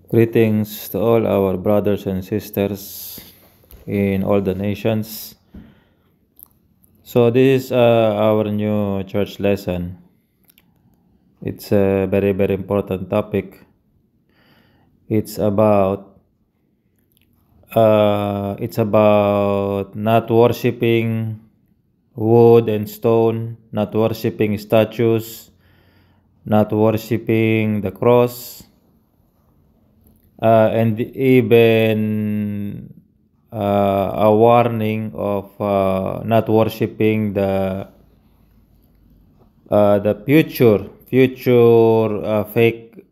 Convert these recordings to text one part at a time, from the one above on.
Greetings to all our brothers and sisters in all the nations. So this is our new church lesson. It's a very important topic. It's about not worshiping wood and stone, not worshiping statues, not worshiping the cross, and even a warning of not worshiping the future fake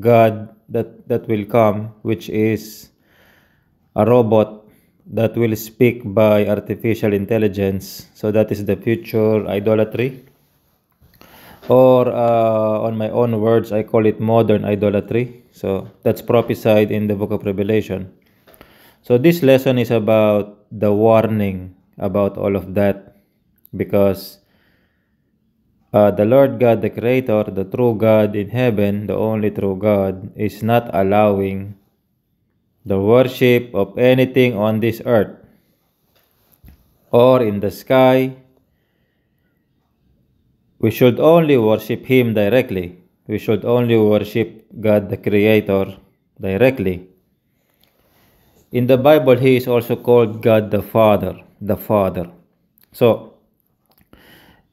god that will come, which is a robot that will speak by artificial intelligence. So that is the future idolatry, or on my own words, I call it modern idolatry. So that's prophesied in the book of Revelation. So this lesson is about the warning about all of that, because the Lord God, the Creator, the true God in heaven, the only true God, is not allowing the worship of anything on this earth or in the sky. We should only worship Him directly. We should only worship God the Creator directly. In the Bible, He is also called God the Father. The Father. So,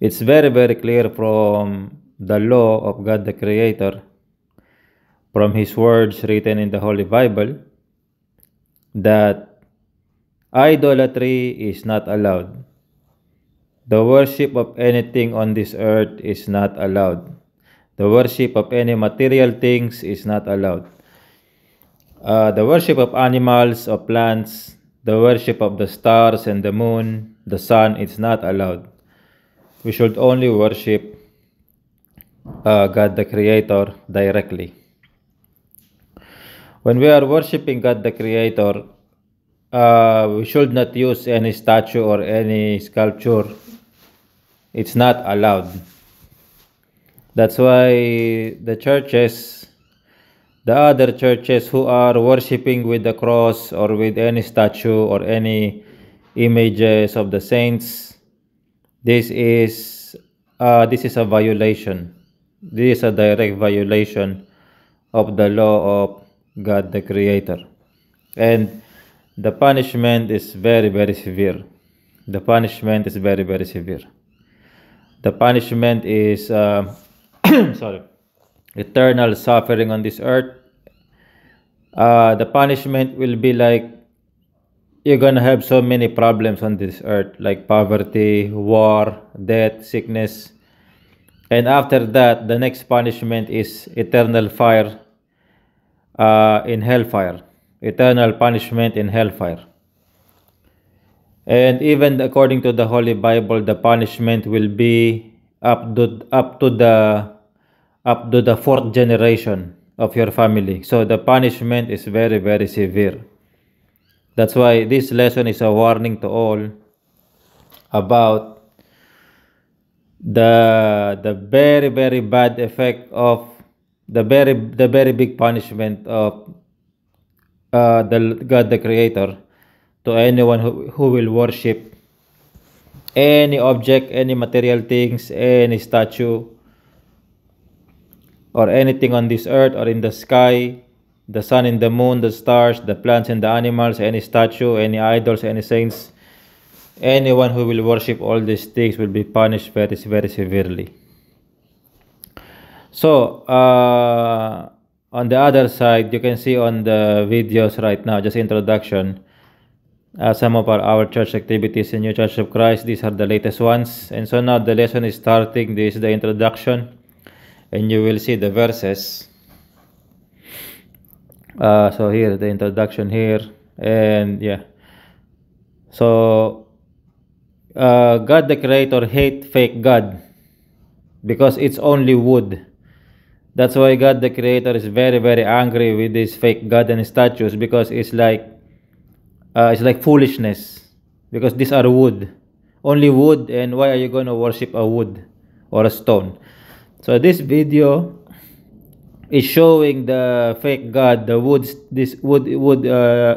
it's very clear from the law of God the Creator, from His words written in the Holy Bible, that idolatry is not allowed. The worship of anything on this earth is not allowed. The worship of any material things is not allowed. The worship of animals, of plants, the worship of the stars and the moon, the sun, is not allowed. We should only worship God the Creator directly. When we are worshiping God the Creator, we should not use any statue or any sculpture. It's not allowed. That's why the other churches who are worshiping with the cross or with any statue or any images of the saints, this is a violation. This is a direct violation of the law of God the Creator, and the punishment is very severe. The punishment is very severe. The punishment is eternal suffering on this earth. The punishment will be like, you're gonna have so many problems on this earth, like poverty, war, death, sickness. And after that, the next punishment is eternal fire in hellfire. Eternal punishment in hellfire. And even according to the Holy Bible, the punishment will be up to the fourth generation of your family. So the punishment is very severe. That's why this lesson is a warning to all about the very bad effect of the very big punishment of the God the Creator to anyone who will worship any object, any material things, any statue, or anything on this earth or in the sky, the sun and the moon, the stars, the plants and the animals, any statue, any idols, any saints. Anyone who will worship all these things will be punished very severely. So, on the other side, you can see on the videos right now, just introduction, some of our church activities in New Church of Christ. These are the latest ones. And so now the lesson is starting. This is the introduction, and you will see the verses. So here, the introduction here, and yeah. So, God the Creator hate fake God because it's only wood. That's why God the Creator is very angry with this fake God and statues, because it's like foolishness, because these are wood, only wood, and why are you going to worship a wood or a stone? So this video is showing the fake god, the this wood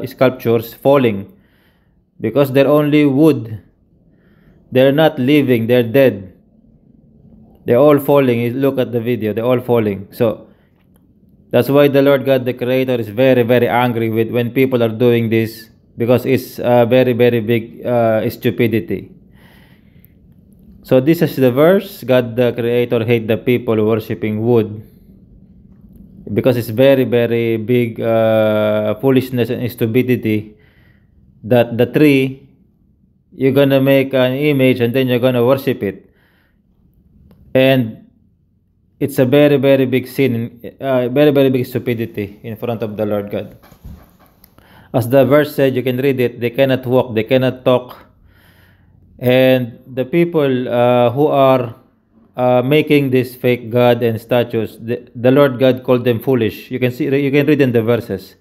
sculptures falling, because they're only wood. They're not living, they're dead. They're all falling. Look at the video, they're all falling. So that's why the Lord God, the Creator, is very, very angry with when people are doing this, because it's very, very big stupidity. So this is the verse. God the Creator hate the people worshiping wood, because it's very, very big foolishness and stupidity that the tree, you're gonna make an image and then you're gonna worship it. And it's a very, very big sin, very, very big stupidity in front of the Lord God. As the verse said, you can read it, they cannot walk, they cannot talk. And the people who are making this fake god and statues, the Lord God called them foolish. You can see, you can read in the verses.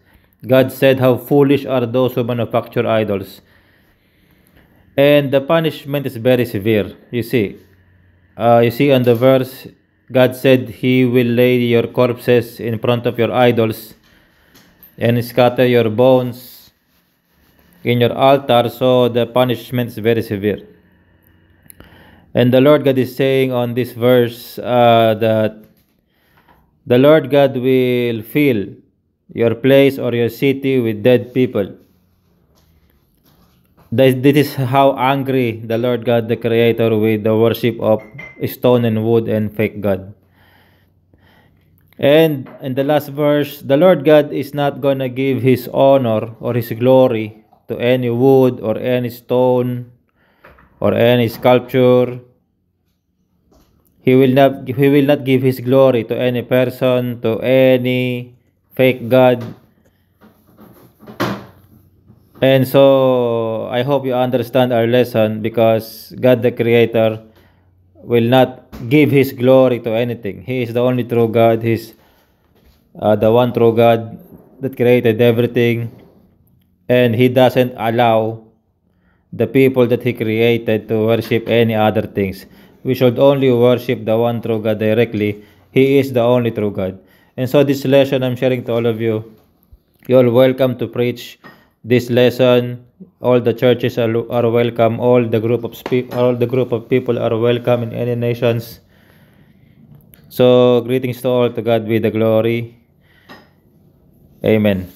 God said, how foolish are those who manufacture idols. And the punishment is very severe. You see on the verse, God said he will lay your corpses in front of your idols and scatter your bones in your altar. So the punishment is very severe. And the Lord God is saying on this verse that the Lord God will fill your place or your city with dead people. This is how angry the Lord God, the Creator, with the worship of stone and wood and fake God. And in the last verse, the Lord God is not gonna give His honor or His glory to any wood or any stone or any sculpture. He will not give His glory to any person, to any fake God. And so I hope you understand our lesson, because God the Creator will not give His glory to anything. He is the only true God. He's the one true God that created everything, and He doesn't allow the people that He created to worship any other things. We should only worship the one true God directly. He is the only true God. And so this lesson I'm sharing to all of you. You're welcome to preach this lesson. All the churches are welcome. All the group of people are welcome in any nations. So greetings to all. To God be the glory. Amen.